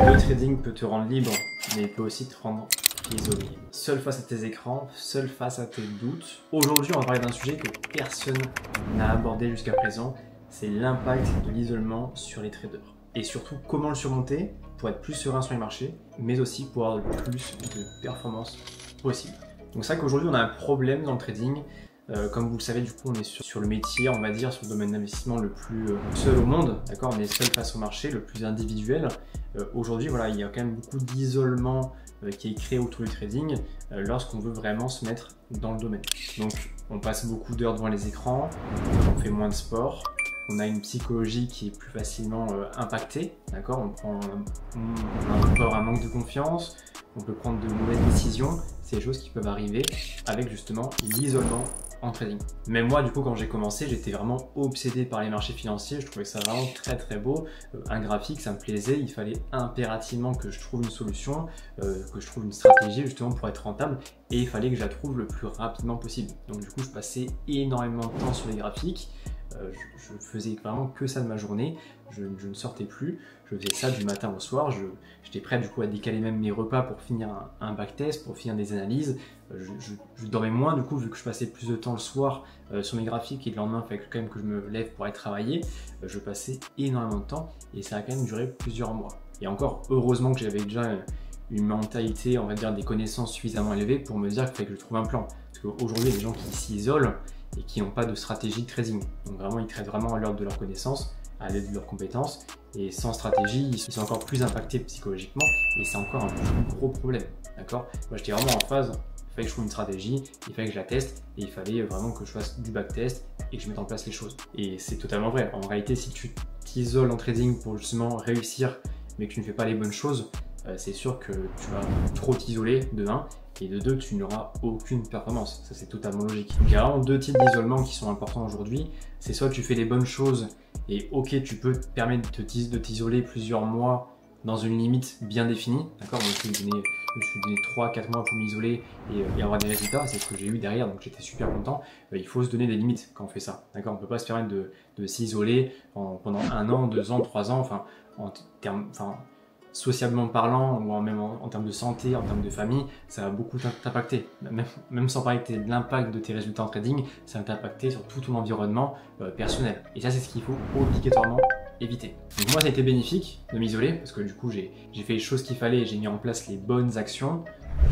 Le trading peut te rendre libre, mais il peut aussi te rendre prisonnier. Seul face à tes écrans, seul face à tes doutes. Aujourd'hui, on va parler d'un sujet que personne n'a abordé jusqu'à présent, c'est l'impact de l'isolement sur les traders. Et surtout, comment le surmonter pour être plus serein sur les marchés, mais aussi pour avoir le plus de performance possible. Donc c'est vrai qu'aujourd'hui, on a un problème dans le trading. Comme vous le savez, du coup, on est sur le métier, on va dire, sur le domaine d'investissement le plus seul au monde, d'accord. On est seul face au marché, le plus individuel. Aujourd'hui, voilà, il y a quand même beaucoup d'isolement qui est créé autour du trading lorsqu'on veut vraiment se mettre dans le domaine. Donc, on passe beaucoup d'heures devant les écrans, on fait moins de sport, on a une psychologie qui est plus facilement impactée, d'accord. On a encore un manque de confiance, on peut prendre de mauvaises décisions. C'est des choses qui peuvent arriver avec justement l'isolement en trading. Mais moi, du coup, quand j'ai commencé, j'étais vraiment obsédé par les marchés financiers. Je trouvais ça vraiment très très beau. Un graphique, ça me plaisait. Il fallait impérativement que je trouve une solution, que je trouve une stratégie justement pour être rentable. Et il fallait que je la trouve le plus rapidement possible. Donc du coup, je passais énormément de temps sur les graphiques. Je faisais vraiment que ça de ma journée, je ne sortais plus, je faisais ça du matin au soir, j'étais prêt du coup à décaler même mes repas pour finir un backtest, pour finir des analyses, je dormais moins du coup vu que je passais plus de temps le soir sur mes graphiques et le lendemain il fallait quand même que je me lève pour aller travailler, je passais énormément de temps et ça a quand même duré plusieurs mois. Et encore heureusement que j'avais déjà une mentalité, on va dire des connaissances suffisamment élevées pour me dire qu'il fallait que je trouve un plan. Parce qu'aujourd'hui il y a des gens qui s'isolent et qui n'ont pas de stratégie de trading. Donc vraiment, ils traitent vraiment à l'aide de leurs connaissances, à l'aide de leurs compétences. Et sans stratégie, ils sont encore plus impactés psychologiquement et c'est encore un plus gros problème. D'accord? Moi, j'étais vraiment en phase. Il fallait que je trouve une stratégie, il fallait que je la teste et il fallait vraiment que je fasse du backtest et que je mette en place les choses. Et c'est totalement vrai. En réalité, si tu t'isoles en trading pour justement réussir, mais que tu ne fais pas les bonnes choses, c'est sûr que tu vas trop t'isoler de 1 et de 2 tu n'auras aucune performance, ça c'est totalement logique. Donc il y a vraiment deux types d'isolement qui sont importants aujourd'hui, c'est soit tu fais les bonnes choses et ok tu peux te permettre de t'isoler plusieurs mois dans une limite bien définie, d'accord. Moi je me suis donné 3-4 mois pour m'isoler et avoir des résultats, c'est ce que j'ai eu derrière, donc j'étais super content. Il faut se donner des limites quand on fait ça, d'accord. On ne peut pas se permettre de s'isoler pendant 1 an, 2 ans, 3 ans, socialement parlant, ou même en termes de santé, en termes de famille, ça va beaucoup t'impacter. Même sans parler de l'impact de tes résultats en trading, ça va t'impacter sur tout ton environnement personnel. Et ça, c'est ce qu'il faut obligatoirement éviter. Donc moi, ça a été bénéfique de m'isoler, parce que du coup, j'ai fait les choses qu'il fallait, j'ai mis en place les bonnes actions.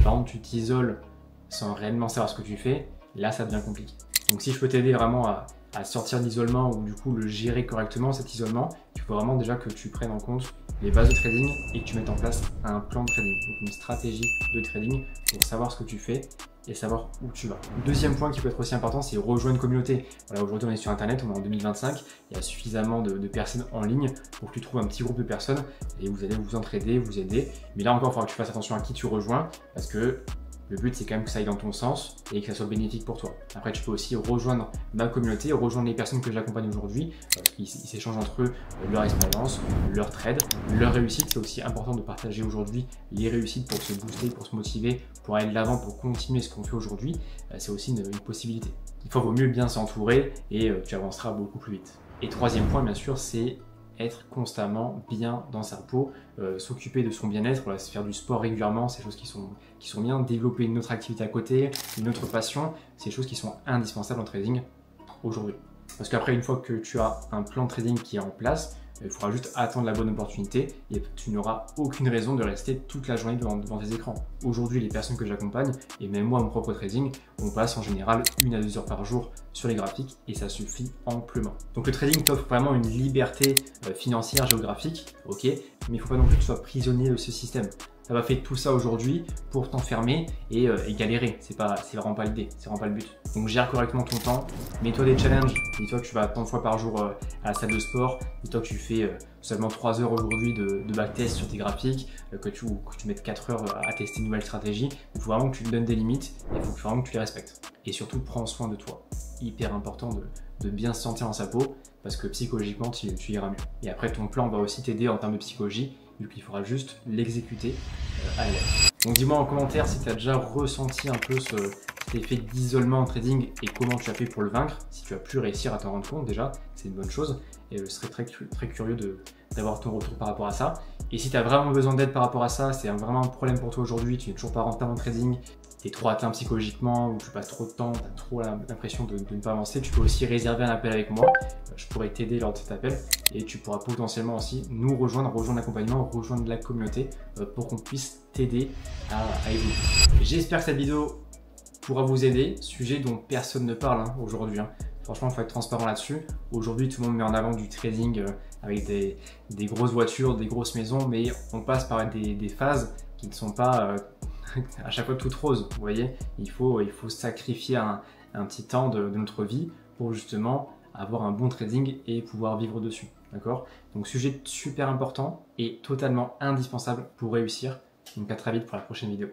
Par contre, tu t'isoles sans réellement savoir ce que tu fais, là, ça devient compliqué. Donc si je peux t'aider vraiment à sortir de l'isolement ou du coup le gérer correctement cet isolement, il faut vraiment déjà que tu prennes en compte les bases de trading et que tu mettes en place un plan de trading, donc une stratégie de trading pour savoir ce que tu fais et savoir où tu vas. Deuxième point qui peut être aussi important, c'est rejoindre une communauté. Voilà, aujourd'hui on est sur internet, on est en 2025, il y a suffisamment de personnes en ligne pour que tu trouves un petit groupe de personnes et vous allez vous entraider, vous aider. Mais là encore, il faudra que tu fasses attention à qui tu rejoins parce que le but, c'est quand même que ça aille dans ton sens et que ça soit bénéfique pour toi. Après, tu peux aussi rejoindre ma communauté, rejoindre les personnes que j'accompagne aujourd'hui. Ils s'échangent entre eux leur expérience, leur trade, leur réussite. C'est aussi important de partager aujourd'hui les réussites pour se booster, pour se motiver, pour aller de l'avant, pour continuer ce qu'on fait aujourd'hui. C'est aussi une possibilité. Il vaut mieux bien s'entourer et tu avanceras beaucoup plus vite. Et troisième point, bien sûr, c'est être constamment bien dans sa peau, s'occuper de son bien-être, voilà, se faire du sport régulièrement, c'est des choses qui sont bien, développer une autre activité à côté, une autre passion, c'est des choses qui sont indispensables en trading aujourd'hui. Parce qu'après, une fois que tu as un plan de trading qui est en place, il faudra juste attendre la bonne opportunité et tu n'auras aucune raison de rester toute la journée devant tes écrans. Aujourd'hui, les personnes que j'accompagne, et même moi, mon propre trading, on passe en général 1 à 2 heures par jour sur les graphiques et ça suffit amplement. Donc le trading t'offre vraiment une liberté financière, géographique, ok, mais il ne faut pas non plus que tu sois prisonnier de ce système. Ça va faire tout ça aujourd'hui pour t'enfermer et galérer. C'est vraiment pas l'idée, c'est vraiment pas le but. Donc gère correctement ton temps, mets-toi des challenges. Dis-toi que tu vas tant de fois par jour à la salle de sport. Dis-toi que tu fais seulement 3 heures aujourd'hui de backtest sur tes graphiques, que tu mettes 4 heures à tester une nouvelle stratégie. Il faut vraiment que tu te donnes des limites et il faut vraiment que tu les respectes. Et surtout, prends soin de toi. Hyper important de bien se sentir dans sa peau parce que psychologiquement, tu iras mieux. Et après, ton plan va aussi t'aider en termes de psychologie. Donc il faudra juste l'exécuter à la lettre. Donc dis-moi en commentaire si tu as déjà ressenti un peu cet effet d'isolement en trading et comment tu as fait pour le vaincre. Si tu as pu réussir à t'en rendre compte déjà, c'est une bonne chose et je serais très curieux d'avoir ton retour par rapport à ça. Et si tu as vraiment besoin d'aide par rapport à ça, c'est vraiment un problème pour toi aujourd'hui, tu n'es toujours pas rentable en trading, tu es trop atteint psychologiquement ou tu passes trop de temps, tu as trop l'impression de ne pas avancer, tu peux aussi réserver un appel avec moi. Je pourrais t'aider lors de cet appel et tu pourras potentiellement aussi nous rejoindre l'accompagnement, rejoindre la communauté pour qu'on puisse t'aider à évoluer. J'espère que cette vidéo pourra vous aider, sujet dont personne ne parle aujourd'hui. Franchement, il faut être transparent là-dessus. Aujourd'hui, tout le monde met en avant du trading avec des grosses voitures, des grosses maisons, mais on passe par des phases qui ne sont pas à chaque fois toutes roses. Vous voyez, il faut sacrifier un petit temps de notre vie pour justement avoir un bon trading et pouvoir vivre dessus. D'accord? Donc, sujet super important et totalement indispensable pour réussir. Donc, à très vite pour la prochaine vidéo.